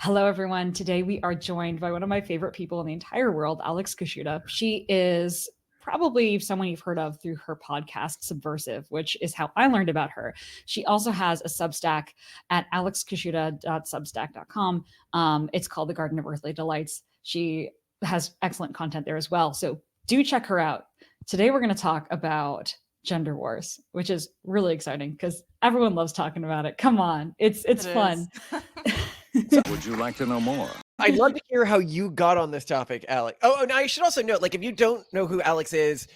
Hello, everyone. Today we are joined by one of my favorite people in the entire world, Alex Kaschuta. She is probably someone you've heard of through her podcast, Subversive, which is how I learned about her. She also has a Substack at alexkaschuta.substack.com. It's called The Garden of Earthly Delights. She has excellent content there as well. So do check her out. Today we're going to talk about gender wars, which is really exciting because everyone loves talking about it. Come on, it's fun. Would you like to know more? I'd love to hear how you got on this topic, Alex. Oh, and I should also note, like, if you don't know who Alex is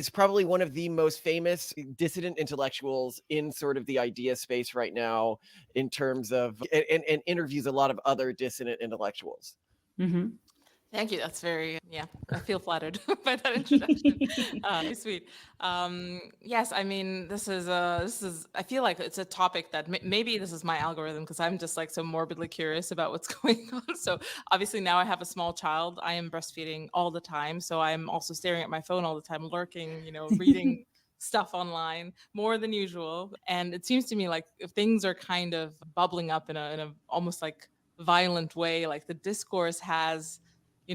probably one of the most famous dissident intellectuals in sort of the idea space right now, in terms of and interviews a lot of other dissident intellectuals. Mm-hmm. Thank you. That's very, I feel flattered by that introduction. Sweet. Yes, I mean, this is, I feel like it's a topic that maybe this is my algorithm because I'm just like so morbidly curious about what's going on. So obviously now I have a small child. I am breastfeeding all the time. So I'm also staring at my phone all the time, lurking, reading stuff online more than usual. And it seems to me like if things are kind of bubbling up in a almost like violent way, like the discourse has,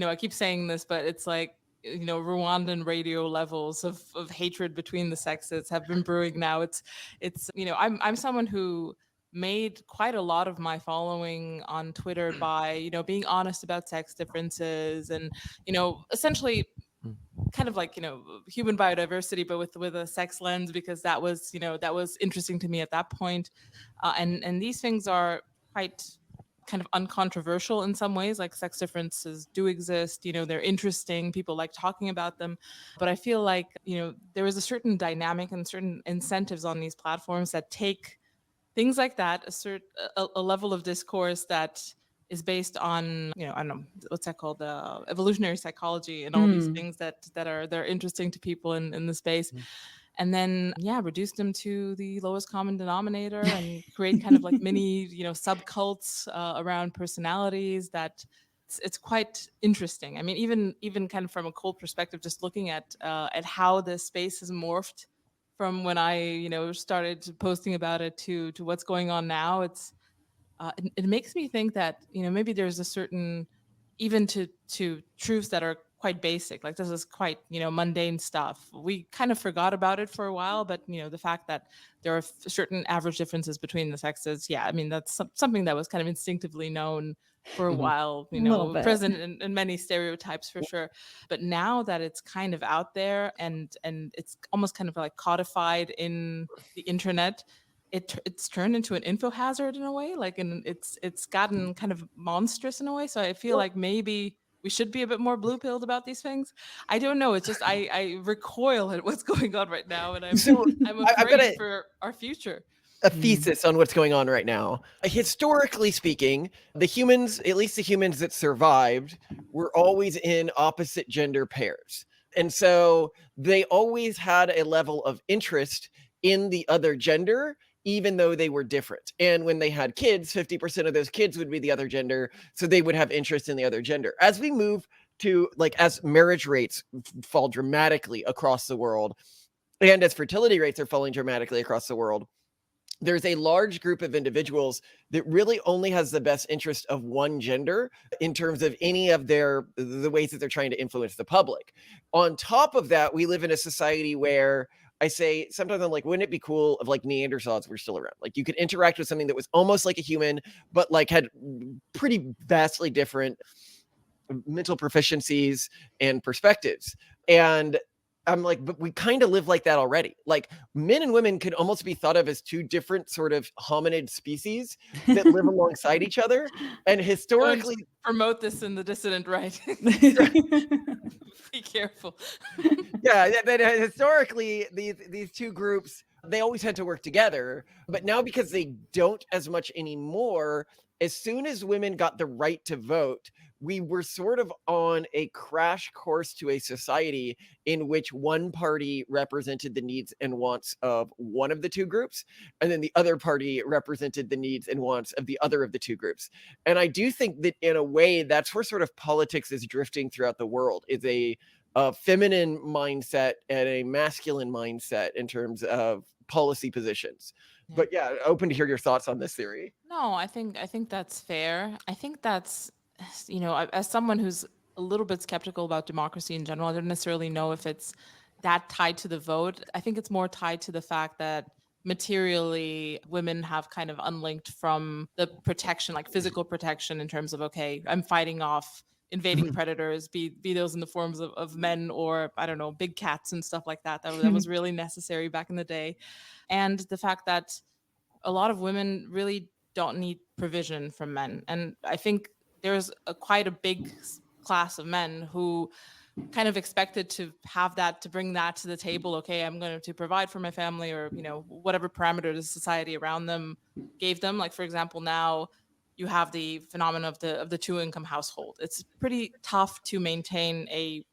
I keep saying this, but it's like, Rwandan radio levels of hatred between the sexes have been brewing now. It's I'm someone who made quite a lot of my following on Twitter by, being honest about sex differences and, essentially kind of like, human biodiversity, but with a sex lens, because that was interesting to me at that point. And these things are quite kind of uncontroversial in some ways, like sex differences do exist, they're interesting, people like talking about them. But I feel like, there is a certain dynamic and certain incentives on these platforms that take things like that, a level of discourse that is based on, I don't know, what's that called, evolutionary psychology and all these things that are interesting to people in the space. And then, reduce them to the lowest common denominator and create kind of like mini, subcults around personalities that it's quite interesting. I mean, even kind of from a cold perspective, just looking at how this space has morphed from when I, started posting about it to what's going on now. It makes me think that, maybe there's a certain, even to truths that are quite basic, like this is quite, mundane stuff. We kind of forgot about it for a while, but, the fact that there are certain average differences between the sexes, I mean, that's something that was kind of instinctively known for a while, present in many stereotypes for sure. But now that it's kind of out there and it's almost kind of like codified in the internet, it's turned into an info hazard in a way, like, and it's gotten kind of monstrous in a way. So I feel like maybe we should be a bit more blue-pilled about these things. I don't know. It's just I recoil at what's going on right now, and I'm afraid for our future. A thesis on what's going on right now. Historically speaking, the humans, at least the humans that survived, were always in opposite gender pairs. And so they always had a level of interest in the other gender, even though they were different. And when they had kids, 50% of those kids would be the other gender, so they would have interest in the other gender. As we move to, like, as marriage rates fall dramatically across the world, and as fertility rates are falling dramatically across the world, there's a large group of individuals that really only has the best interest of one gender in terms of any of the ways that they're trying to influence the public. On top of that, we live in a society where I say sometimes I'm like, wouldn't it be cool if like Neanderthals were still around? Like you could interact with something that was almost like a human, but like had pretty vastly different mental proficiencies and perspectives. And I'm like, but we kind of live like that already. Like men and women could almost be thought of as two different sort of hominid species that live alongside each other. And historically, don't promote this in the dissident right. Be careful. That historically these two groups, they always had to work together. But now because they don't as much anymore, as soon as women got the right to vote, we were sort of on a crash course to a society in which one party represented the needs and wants of one of the two groups, and then the other party represented the needs and wants of the other of the two groups. And I do think that in a way, that's where sort of politics is drifting throughout the world, is a feminine mindset and a masculine mindset in terms of policy positions. Yeah. But yeah, open to hear your thoughts on this theory. No, I think that's fair. I think that's as someone who's a little bit skeptical about democracy in general, I don't necessarily know if it's that tied to the vote. I think it's more tied to the fact that materially women have kind of unlinked from the protection, like physical protection in terms of, okay, I'm fighting off invading predators, be those in the forms of men or I don't know, big cats and stuff like that. That was really necessary back in the day. And the fact that a lot of women really don't need provision from men. And I think there's quite a big class of men who kind of expected to have that, to bring that to the table. Okay, I'm going to provide for my family, or whatever parameter the society around them gave them. Like, for example, now you have the phenomenon of the two income household. It's pretty tough to maintain a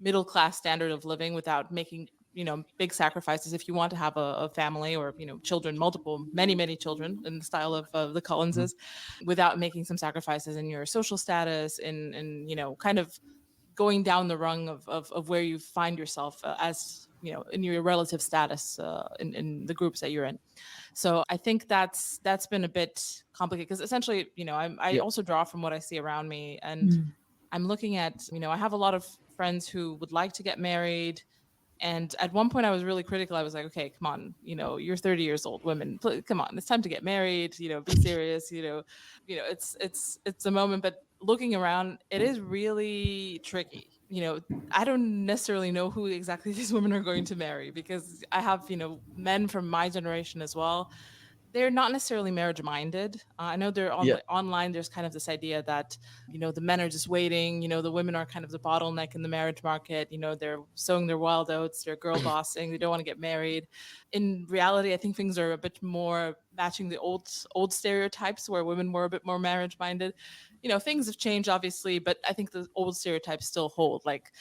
middle class standard of living without making big sacrifices if you want to have a family, or children, multiple, many children in the style of the Collinses, without making some sacrifices in your social status, in kind of going down the rung of where you find yourself, as in your relative status, in the groups that you're in. So I think that's been a bit complicated, because essentially I Yeah. also draw from what I see around me, and Mm. I'm looking at, I have a lot of friends who would like to get married. And at one point I was really critical. I was like, okay, come on, you're 30 years old, women, come on, it's time to get married, be serious, it's a moment. But looking around, it is really tricky. I don't necessarily know who exactly these women are going to marry, because I have, men from my generation as well. They're not necessarily marriage minded. I know they're Yeah. online. There's kind of this idea that the men are just waiting. The women are kind of the bottleneck in the marriage market. They're sowing their wild oats. They're girl bossing. They don't want to get married. In reality, I think things are a bit more matching the old stereotypes, where women were a bit more marriage minded. Things have changed, obviously, but I think the old stereotypes still hold. Like,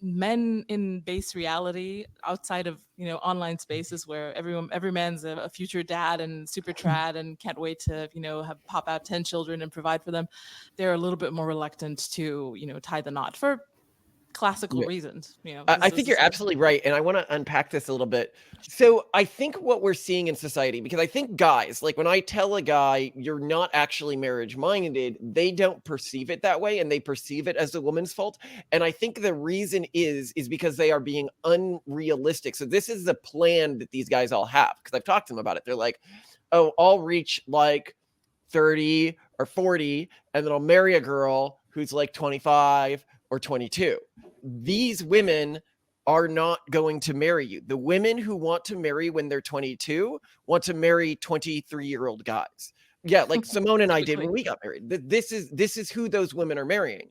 men in base reality, outside of online spaces, where every man's a future dad and super trad and can't wait to have pop out 10 children and provide for them, they're a little bit more reluctant to tie the knot for classical Yeah. reasons. I This think is you're absolutely right. And I want to unpack this a little bit. So I think what we're seeing in society, because I think guys, like when I tell a guy you're not actually marriage minded, they don't perceive it that way, and they perceive it as a woman's fault. And I think the reason is because they are being unrealistic. So this is the plan that these guys all have, because I've talked to them about it. They're like, oh, I'll reach like 30 or 40, and then I'll marry a girl who's like 25 or 22. These women are not going to marry you. The women who want to marry when they're 22 want to marry 23-year-old guys. Yeah, like Simone and I did when we got married. This is who those women are marrying.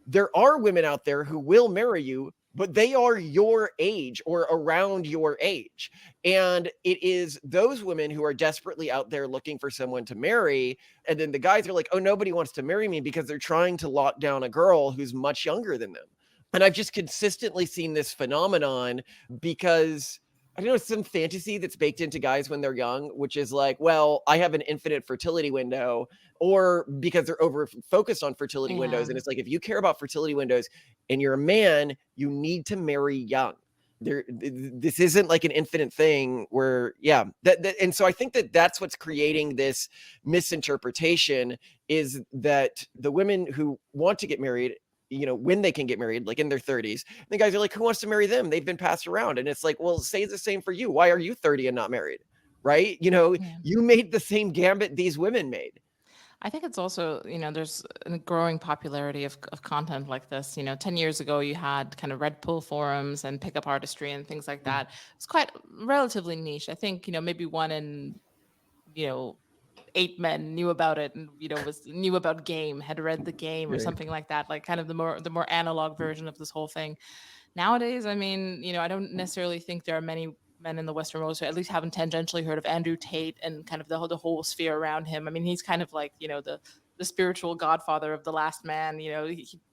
There are women out there who will marry you, but they are your age or around your age. And it is those women who are desperately out there looking for someone to marry. And then the guys are like, oh, nobody wants to marry me, because they're trying to lock down a girl who's much younger than them. And I've just consistently seen this phenomenon, because I don't know, some fantasy that's baked into guys when they're young, which is like, well, I have an infinite fertility window, or because they're over focused on fertility windows. Yeah. And it's like, if you care about fertility windows and you're a man, you need to marry young. This isn't like an infinite thing where, yeah, and so I think that that's what's creating this misinterpretation, is that the women who want to get married, when they can get married, like in their 30s, the guys are like, who wants to marry them? They've been passed around. And it's like, well, say the same for you. Why are you 30 and not married? Right? Yeah. You made the same gambit these women made. I think it's also, there's a growing popularity of content like this. 10 years ago, you had kind of red pill forums and pickup artistry and things like that. It's quite relatively niche. I think, maybe one in, 8 men knew about it, and, knew about Game, had read the Game or Right. something like that, like kind of the more analog version of this whole thing. Nowadays, I mean, I don't necessarily think there are many men in the Western world who at least haven't tangentially heard of Andrew Tate and kind of the whole sphere around him. I mean, he's kind of like, the spiritual godfather of the last man.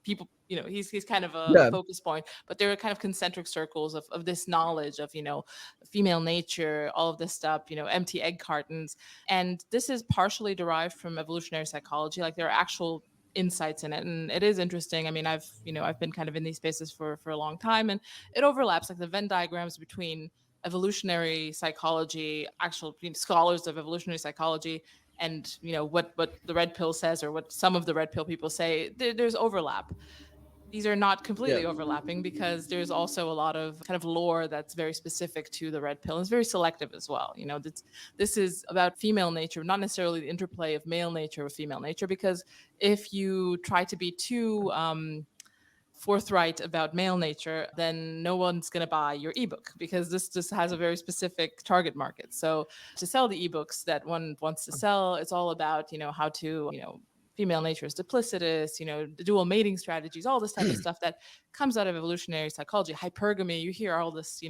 People, he's kind of a Yeah. focus point, but there are kind of concentric circles of this knowledge of, female nature, all of this stuff, empty egg cartons. And this is partially derived from evolutionary psychology. Like, there are actual insights in it, and it is interesting. I mean, I've been kind of in these spaces for a long time, and it overlaps, like the Venn diagrams between evolutionary psychology, actual scholars of evolutionary psychology, and what the red pill says, or what some of the red pill people say, there's overlap. These are not completely overlapping, because there's also a lot of kind of lore that's very specific to the red pill. It's very selective as well. This is about female nature, not necessarily the interplay of male nature with female nature, because if you try to be too forthright about male nature, then no one's going to buy your ebook, because this just has a very specific target market. So to sell the ebooks that one wants to sell, it's all about, how to, female nature is duplicitous, the dual mating strategies, all this type of stuff that comes out of evolutionary psychology. Hypergamy, you hear all this,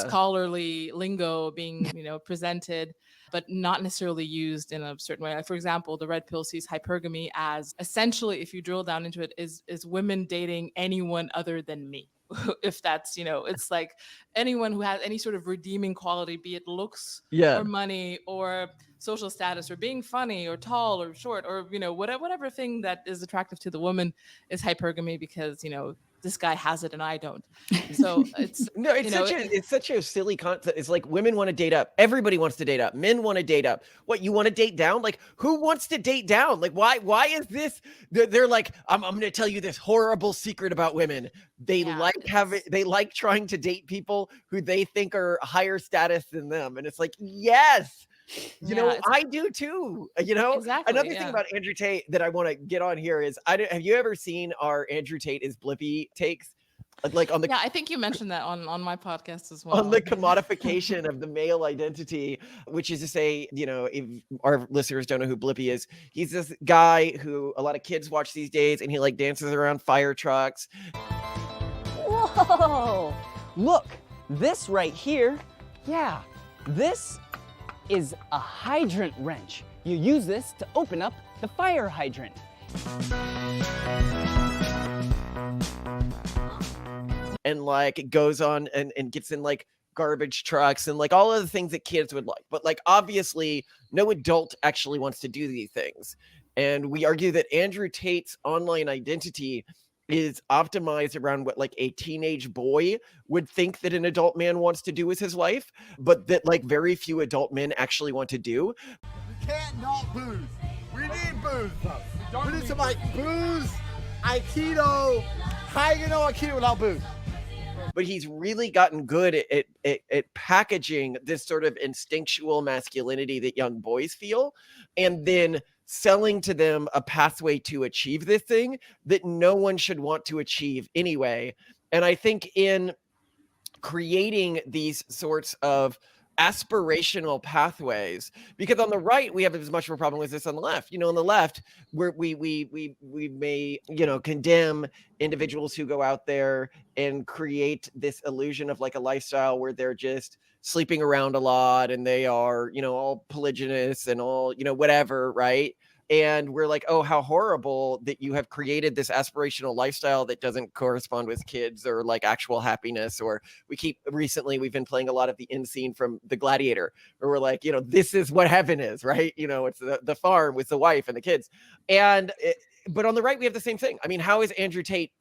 scholarly lingo being, presented, but not necessarily used in a certain way. Like, for example, the red pill sees hypergamy as essentially, if you drill down into it, is women dating anyone other than me. If that's, it's like anyone who has any sort of redeeming quality, be it looks or money or social status or being funny or tall or short or, whatever thing that is attractive to the woman is hypergamy, because, this guy has it and I don't. So it's it's such a silly concept. It's like women want to date up. Everybody wants to date up. Men want to date up. What, you want to date down? Like, who wants to date down? Like, why is this? They're like, I'm going to tell you this horrible secret about women. They like trying to date people who they think are higher status than them. And it's like, yes. I do too. Exactly, Another thing about Andrew Tate that I want to get on here is, have you ever seen our Andrew Tate is Blippy takes? Like on the I think you mentioned that on my podcast as well. On the commodification of the male identity, which is to say, if our listeners don't know who Blippy is, he's this guy who a lot of kids watch these days, and he like dances around fire trucks. Whoa! Look, this right here, this is a hydrant wrench. You use this to open up the fire hydrant. And like it goes on and gets in like garbage trucks and like all of the things that kids would like. But like obviously no adult actually wants to do these things. And we argue that Andrew Tate's online identity is optimized around what like a teenage boy would think that an adult man wants to do with his life, but that like very few adult men actually want to do. We can't not booze. We need booze. We need some like booze, Aikido. How you know Aikido without booze? But he's really gotten good at packaging this sort of instinctual masculinity that young boys feel, and then selling to them a pathway to achieve this thing that no one should want to achieve anyway. And I think in creating these sorts of aspirational pathways, because on the right we have as much of a problem with this on the left. On the left we may condemn individuals who go out there and create this illusion of like a lifestyle where they're just sleeping around a lot and they are all polygynous and all whatever, right? And we're like, oh, how horrible that you have created this aspirational lifestyle that doesn't correspond with kids or like actual happiness. Or we've been playing a lot of the end scene from The Gladiator, where we're like, this is what heaven is, right? It's the farm with the wife and the kids. But on the right, we have the same thing. I mean, how is Andrew Tate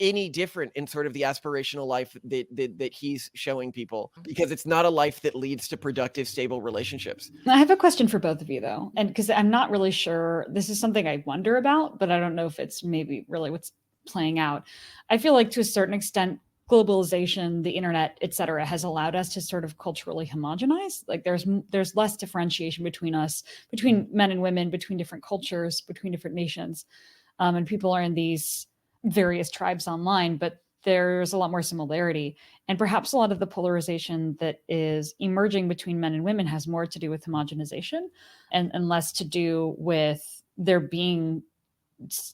any different in sort of the aspirational life that he's showing people? Because it's not a life that leads to productive, stable relationships. I have a question for both of you though, and because I'm not really sure, this is something I wonder about, but I don't know if it's maybe really what's playing out. I feel like to a certain extent, globalization, the internet, etc., has allowed us to sort of culturally homogenize. Like there's less differentiation between us, between men and women, between different cultures, between different nations, and people are in these various tribes online, but there's a lot more similarity. And perhaps a lot of the polarization that is emerging between men and women has more to do with homogenization and less to do with there being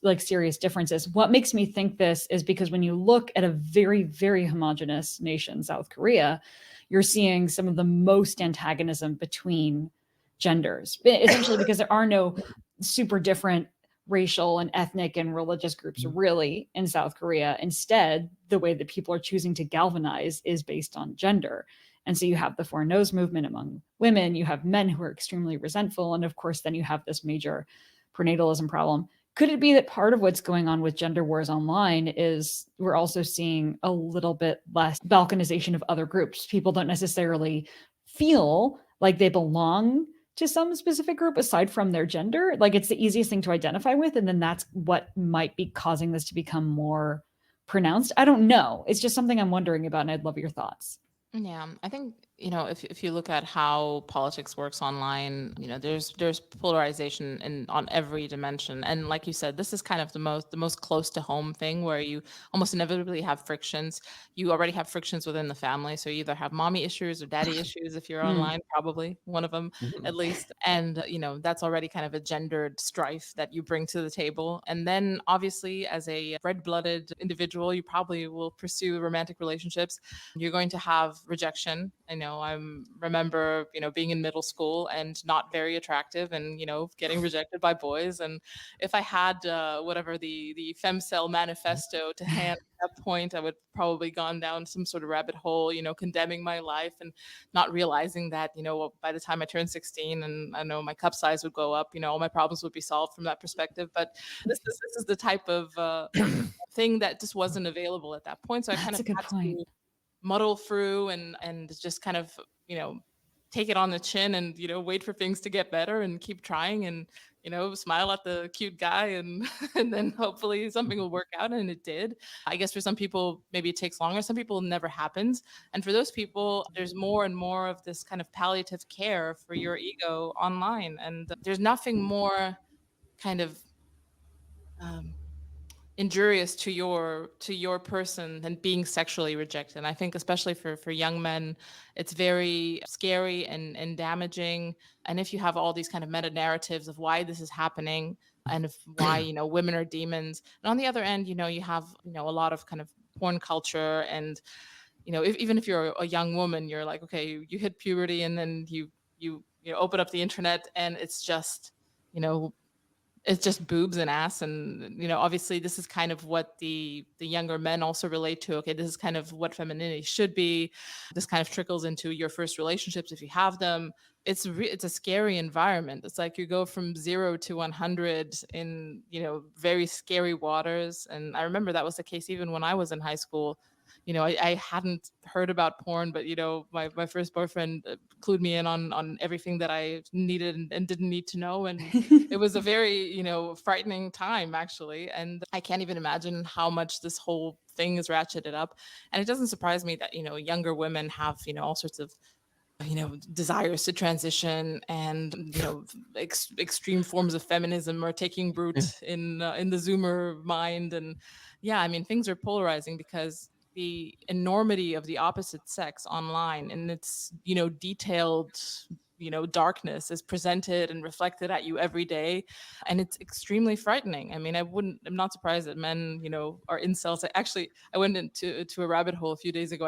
like serious differences. What makes me think this is because when you look at a very, very homogenous nation, South Korea, you're seeing some of the most antagonism between genders, essentially because there are no super different racial and ethnic and religious groups really in South Korea. Instead, the way that people are choosing to galvanize is based on gender. And so you have the four no's movement among women, you have men who are extremely resentful, and of course then you have this major prenatalism problem. could it be that part of what's going on with gender wars online is we're also seeing a little bit less balkanization of other groups? People don't necessarily feel like they belong to some specific group aside from their gender. Like it's the easiest thing to identify with. And then that's what might be causing this to become more pronounced. I don't know. It's just something I'm wondering about, and I'd love your thoughts. Yeah, I think, if you look at how politics works online, there's polarization on every dimension. And like you said, this is kind of the most close to home thing where you almost inevitably have frictions. You already have frictions within the family. So you either have mommy issues or daddy issues if you're online, probably one of them at least. And, that's already kind of a gendered strife that you bring to the table. And then obviously as a red-blooded individual, you probably will pursue romantic relationships. You're going to have rejection. I remember, being in middle school and not very attractive and, getting rejected by boys. And if I had whatever the femcel manifesto to hand at that point, I would probably gone down some sort of rabbit hole, condemning my life and not realizing that, by the time I turned 16 and I know my cup size would go up, all my problems would be solved from that perspective. But this is the type of thing that just wasn't available at that point. So I kind That's of a good had point. to muddle through and just kind of take it on the chin and wait for things to get better and keep trying and smile at the cute guy and and then hopefully something will work out, and it did. I guess for some people maybe it takes longer, some people it never happens, and for those people there's more and more of this kind of palliative care for your ego online, and there's nothing more kind of um, injurious to your person than being sexually rejected. And I think especially for young men, it's very scary and damaging. And if you have all these kind of meta narratives of why this is happening and of why women are demons, and on the other end, you have a lot of kind of porn culture, and even if you're a young woman, you're like, okay, you hit puberty, and then you open up the internet, and you know it's just boobs and ass. And obviously this is kind of what the younger men also relate to. Okay, this is kind of what femininity should be. This kind of trickles into your first relationships if you have them. It's a scary environment. It's like you go from 0 to 100 in very scary waters. And I remember that was the case even when I was in high school. I hadn't heard about porn, but my first boyfriend clued me in on everything that I needed and didn't need to know. And it was a very frightening time, actually. And I can't even imagine how much this whole thing is ratcheted up. And it doesn't surprise me that younger women have all sorts of desires to transition, and extreme forms of feminism are taking root in the Zoomer mind. And yeah, I mean, things are polarizing because the enormity of the opposite sex online and its detailed darkness is presented and reflected at you every day, and it's extremely frightening. I mean, I'm not surprised that men are incels. I went into a rabbit hole a few days ago.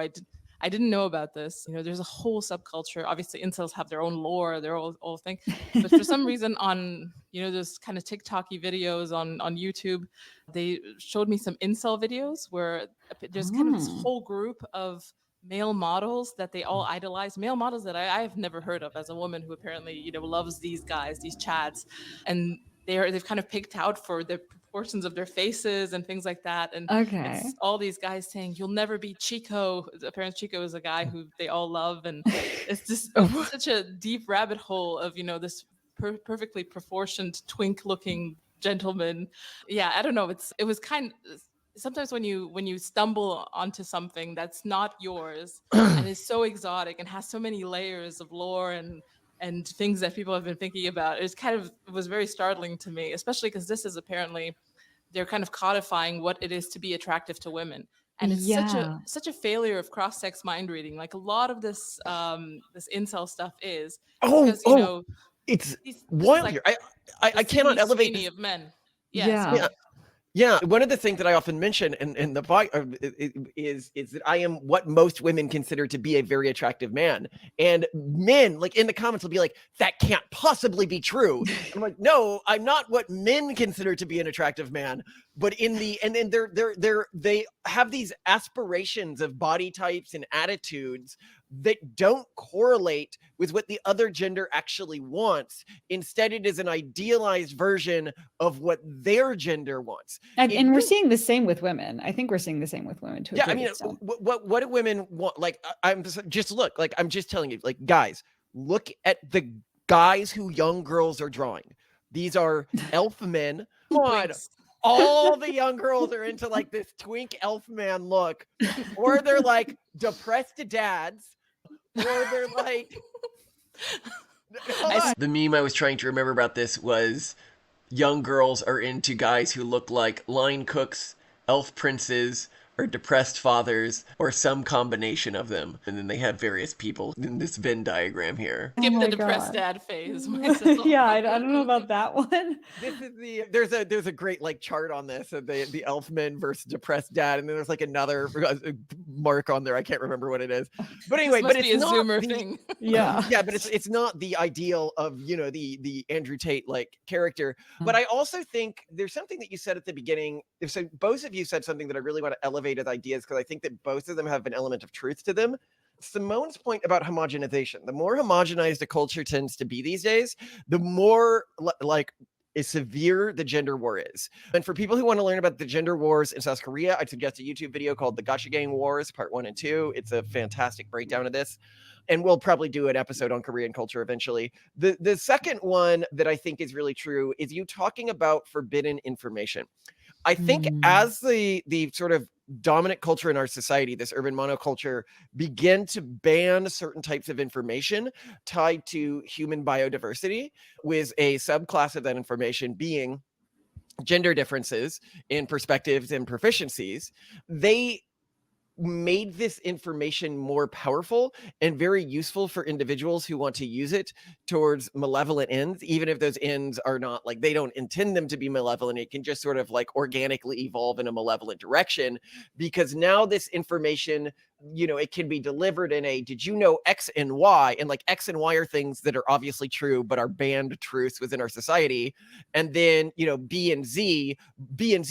I didn't know about this. There's a whole subculture. Obviously, incels have their own lore, their whole thing. But for some reason, on those kind of TikToky videos on YouTube, they showed me some incel videos where there's kind of this whole group of male models that they all idolize. Male models that I have never heard of as a woman who apparently loves these guys, these chads, and they've kind of picked out for the proportions of their faces and things like that. And Okay. it's all these guys saying, "You'll never be Chico." Apparently Chico is a guy who they all love. And it's just such a deep rabbit hole of, this perfectly proportioned twink looking gentleman. Yeah, I don't know. It was kind of, sometimes when you stumble onto something that's not yours and is so exotic and has so many layers of lore and things that people have been thinking about, it was very startling to me, especially because this is apparently, they're kind of codifying what it is to be attractive to women. And it's such a failure of cross-sex mind reading. Like a lot of this this incel stuff is because it's this wild like here. I cannot Sydney elevate Sweeney this. of men. Yeah. Yeah, one of the things that I often mention in the podcast is that I am what most women consider to be a very attractive man, and men like in the comments will be like, "That can't possibly be true." And I'm like, "No, I'm not what men consider to be an attractive man." But and then they have these aspirations of body types and attitudes, that don't correlate with what the other gender actually wants. Instead, it is an idealized version of what their gender wants. And we're seeing the same with women. I think we're seeing the same with women too. Yeah, I mean, what do women want? Like, I'm just look, like, I'm just telling you, like, guys, look at the guys who young girls are drawing. These are elf men. Come on. All the young girls are into like this twink elf man look, or they're like depressed dads, or they're like. The meme I was trying to remember about this was young girls are into guys who look like line cooks, elf princes, or depressed fathers, or some combination of them. And then they have various people in this Venn diagram here. Skip the depressed dad phase myself. Yeah, I don't know about that one. This is there's a great like chart on this of the elf men versus depressed dad, and then there's like another mark on there. I can't remember what it is. But anyway, but it's not Zoomer thing. Yeah. Yeah, but it's not the ideal of, you know, the Andrew Tate like character. But I also think there's something that you said at the beginning. So both of you said something that I really want to elevate as ideas, because I think that both of them have an element of truth to them. Simone's point about homogenization. The more homogenized a culture tends to be these days, the more like severe the gender war is. And for people who want to learn about the gender wars in South Korea, I'd suggest a YouTube video called The Gacha Gang Wars, Part 1 and 2. It's a fantastic breakdown of this. And we'll probably do an episode on Korean culture eventually. The second one that I think is really true is you talking about forbidden information. I think as the sort of dominant culture in our society, this urban monoculture, begin to ban certain types of information tied to human biodiversity, with a subclass of that information being gender differences in perspectives and proficiencies, they made this information more powerful and very useful for individuals who want to use it towards malevolent ends, even if those ends are not like, they don't intend them to be malevolent. It can just sort of like organically evolve in a malevolent direction, because now this information, you know, it can be delivered in a, did you know X and Y? And like X and Y are things that are obviously true, but are banned truths within our society. And then, you know, B and Z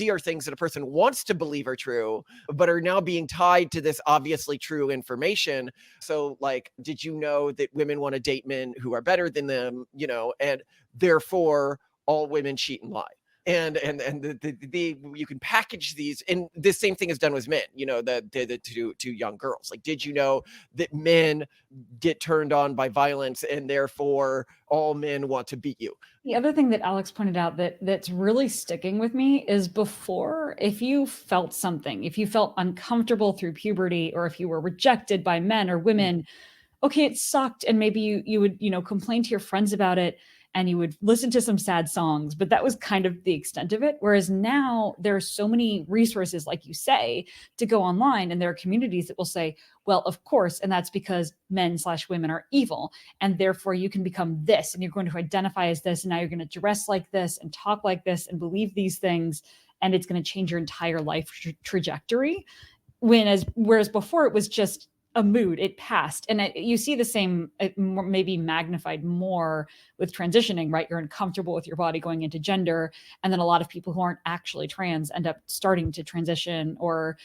are things that a person wants to believe are true, but are now being tied to this obviously true information. So like, did you know that women want to date men who are better than them, you know, and therefore all women cheat and lie. And you can package these, and the same thing is done with men, you know, to young girls. Like, did you know that men get turned on by violence and therefore all men want to beat you? The other thing that Alex pointed out that's really sticking with me is, before, if you felt something, if you felt uncomfortable through puberty, or if you were rejected by men or women, okay, it sucked. And maybe you would, you know, complain to your friends about it, and you would listen to some sad songs, but that was kind of the extent of it. Whereas now there are so many resources, like you say, to go online, and there are communities that will say, well, of course, and that's because men/women are evil, and therefore you can become this, and you're going to identify as this, and now you're going to dress like this and talk like this and believe these things, and it's going to change your entire life trajectory. Whereas before it was just a mood, it passed. And you see the same, maybe magnified more with transitioning, right? You're uncomfortable with your body going into gender. And then a lot of people who aren't actually trans end up starting to transition, or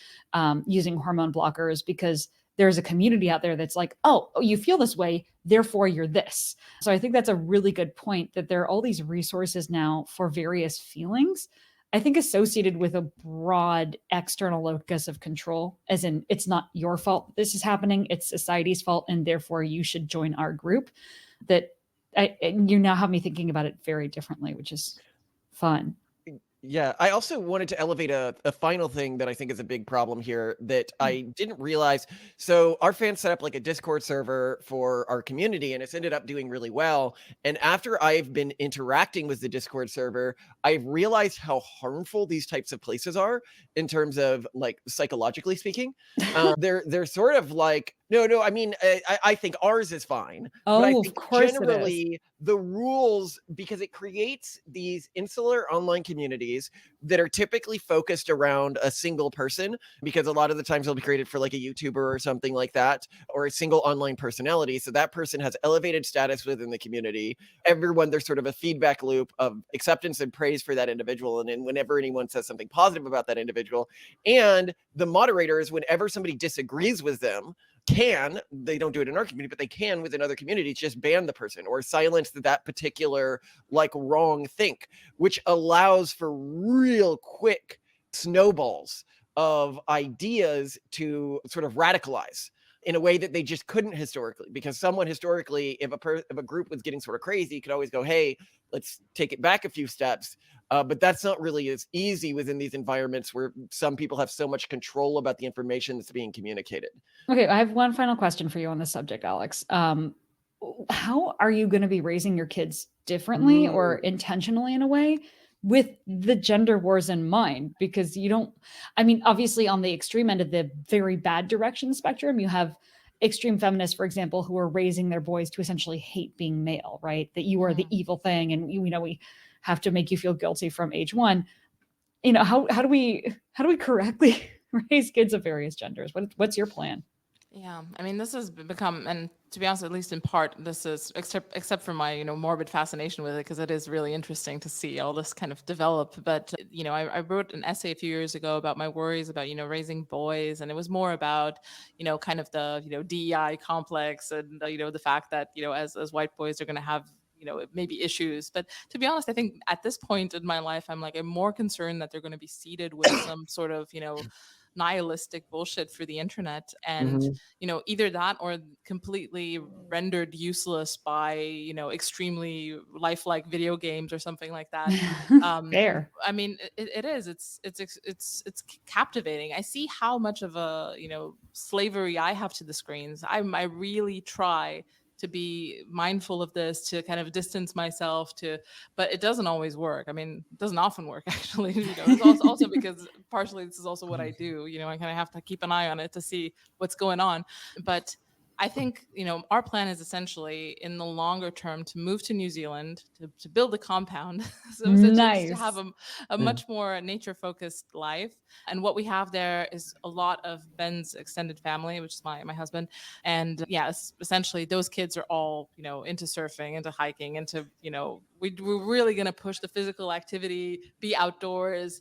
using hormone blockers, because there's a community out there that's like, oh, you feel this way, therefore you're this. So I think that's a really good point, that there are all these resources now for various feelings, I think associated with a broad external locus of control, as in, it's not your fault this is happening, it's society's fault, and therefore you should join our group. That you now have me thinking about it very differently, which is fun. Yeah, I also wanted to elevate a final thing that I think is a big problem here that I didn't realize. So our fans set up like a Discord server for our community, and it's ended up doing really well. And after I've been interacting with the Discord server, I've realized how harmful these types of places are in terms of like psychologically speaking. They're sort of like, no, I mean, I think ours is fine. Oh, but I think of course generally the rules, because it creates these insular online communities that are typically focused around a single person, because a lot of the times they'll be created for like a YouTuber or something like that, or a single online personality. So that person has elevated status within the community. Everyone, there's sort of a feedback loop of acceptance and praise for that individual. And then whenever anyone says something positive about that individual, and the moderators, whenever somebody disagrees with them, they don't do it in our community, but they can within other communities just ban the person or silence that particular like wrong think, which allows for real quick snowballs of ideas to sort of radicalize in a way that they just couldn't historically, because someone historically, if a group was getting sort of crazy, could always go, hey, let's take it back a few steps. But that's not really as easy within these environments where some people have so much control about the information that's being communicated. Okay, I have one final question for you on this subject, Alex. How are you going to be raising your kids differently or intentionally in a way with the gender wars in mind? Because you don't, I mean, obviously on the extreme end of the very bad direction spectrum, you have extreme feminists, for example, who are raising their boys to essentially hate being male, right? That you are the evil thing, and we have to make you feel guilty from age one. How do we correctly raise kids of various genders? What's your plan? Yeah, I mean, this has become, and to be honest, at least in part, this is except for my morbid fascination with it, because it is really interesting to see all this kind of develop. But I wrote an essay a few years ago about my worries about raising boys, and it was more about kind of the DEI complex, and the fact that as white boys are going to have maybe issues. But to be honest, I think at this point in my life, I'm more concerned that they're going to be seeded with some sort of nihilistic bullshit for the internet, and either that or completely rendered useless by extremely lifelike video games or something like that. Fair. I mean, it is. It's captivating. I see how much of a slavery I have to the screens. I really try to be mindful of this, to kind of distance myself but it doesn't always work. I mean, it doesn't often work, actually. It's also because partially this is also what I do. I kind of have to keep an eye on it to see what's going on. But I think, our plan is essentially in the longer term to move to New Zealand, to build a compound. So Nice. to have a much more nature-focused life. And what we have there is a lot of Ben's extended family, which is my husband. And essentially those kids are all, into surfing, into hiking, into, we're really going to push the physical activity, be outdoors.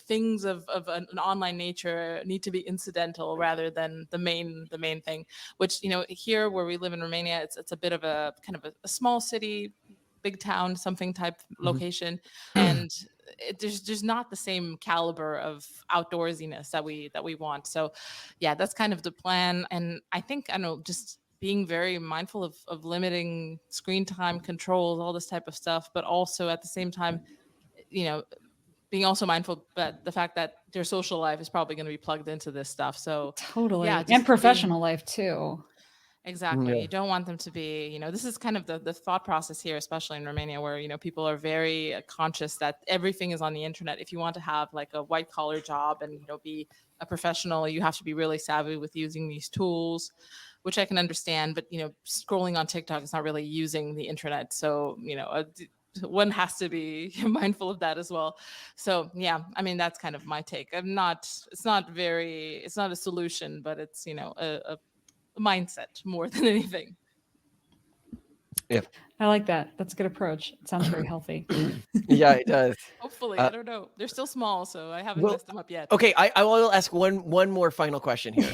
Things of an online nature need to be incidental rather than the main thing, which, here where we live in Romania, it's a bit of a kind of a small city, big town, something type location. And there's just not the same caliber of outdoorsiness that we want. So yeah, that's kind of the plan. And I think, just being very mindful of limiting screen time controls, all this type of stuff, but also at the same time, being also mindful that the fact that their social life is probably going to be plugged into this stuff. So Totally. yeah, And professional life too. Exactly. Yeah. You don't want them to be, this is kind of the thought process here, especially in Romania, where, people are very conscious that everything is on the internet. If you want to have like a white collar job and, be a professional, you have to be really savvy with using these tools, which I can understand. But, scrolling on TikTok is not really using the internet. So, one has to be mindful of that as well. So yeah, I mean, that's kind of my take. It's not a solution, but it's, a mindset more than anything. Yeah, I like that. That's a good approach. It sounds very healthy. yeah, it does. Hopefully, I don't know. They're still small, so I haven't messed them up yet. Okay, I will ask one more final question here.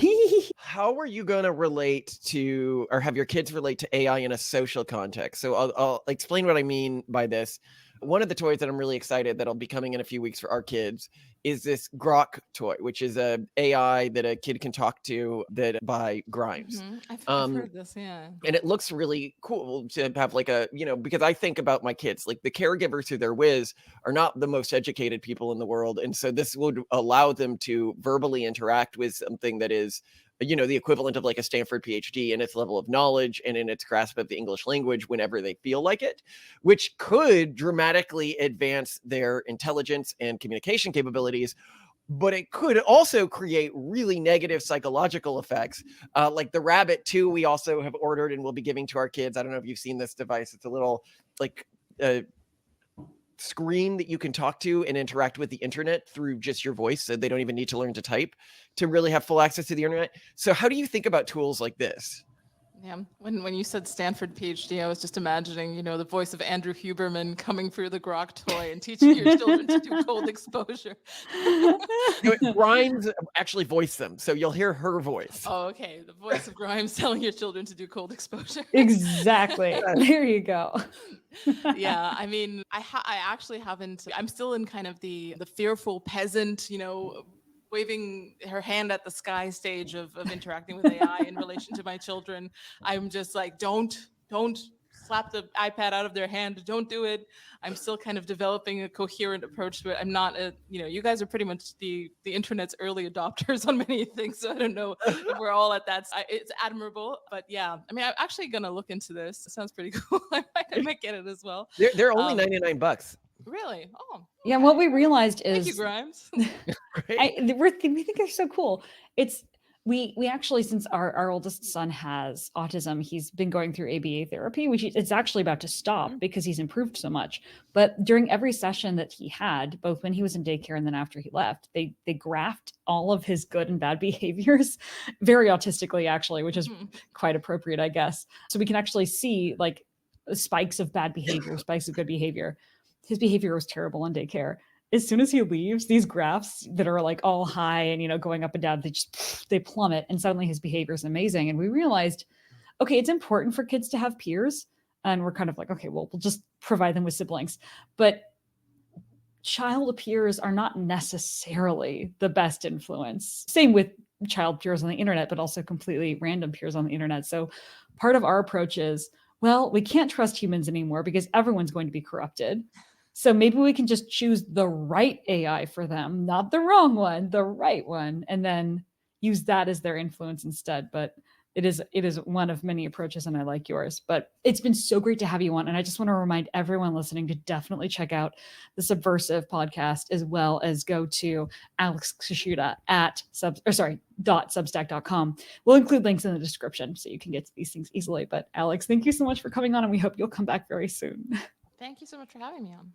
How are you going to relate to, or have your kids relate to AI in a social context? So I'll explain what I mean by this. One of the toys that I'm really excited that'll be coming in a few weeks for our kids is this Grok toy, which is a AI that a kid can talk to by Grimes. I've heard this, yeah. And it looks really cool to have like because I think about my kids, like the caregivers who they're with are not the most educated people in the world. And so this would allow them to verbally interact with something that is, the equivalent of like a Stanford PhD in its level of knowledge and in its grasp of the English language whenever they feel like it, which could dramatically advance their intelligence and communication capabilities. But it could also create really negative psychological effects. Like the Rabbit 2, we also have ordered and will be giving to our kids. I don't know if you've seen this device. It's a little like screen that you can talk to and interact with the internet through just your voice. So they don't even need to learn to type to really have full access to the internet. So how do you think about tools like this? Yeah, when you said Stanford PhD, I was just imagining, the voice of Andrew Huberman coming through the grok toy and teaching your children to do cold exposure. Grimes actually voiced them, so you'll hear her voice. Oh, okay. The voice of Grimes telling your children to do cold exposure. Exactly. There you go. Yeah, I mean, I actually haven't. I'm still in kind of the fearful peasant, waving her hand at the sky stage of interacting with AI in relation to my children. I'm just like, don't slap the iPad out of their hand. Don't do it. I'm still kind of developing a coherent approach to it. I'm not you guys are pretty much the internet's early adopters on many things. So I don't know if we're all at that. It's admirable, but yeah, I mean, I'm actually going to look into this. It sounds pretty cool. I might get it as think they're only $99. Really? Oh, yeah. What we realized thank is you, Grimes. we think they're so cool. It's we actually, since our oldest son has autism, he's been going through ABA therapy, which it's actually about to stop because he's improved so much. But during every session that he had, both when he was in daycare and then after he left, they graphed all of his good and bad behaviors very autistically, actually, which is quite appropriate, I guess. So we can actually see like spikes of bad behavior, spikes of good behavior. His behavior was terrible in daycare. As soon as he leaves, these graphs that are like all high and going up and down, they plummet, and suddenly his behavior is amazing. And we realized, okay, it's important for kids to have peers, and we're kind of like, okay, well, we'll just provide them with siblings. But child peers are not necessarily the best influence. Same with child peers on the internet, but also completely random peers on the internet. So part of our approach is, well, we can't trust humans anymore because everyone's going to be corrupted. So maybe we can just choose the right AI for them, not the wrong one, the right one, and then use that as their influence instead. But it is one of many approaches, and I like yours. But it's been so great to have you on. And I just want to remind everyone listening to definitely check out the Subversive podcast, as well as go to Alex Kaschuta at .substack.com. We'll include links in the description so you can get to these things easily. But Alex, thank you so much for coming on, and we hope you'll come back very soon. Thank you so much for having me on.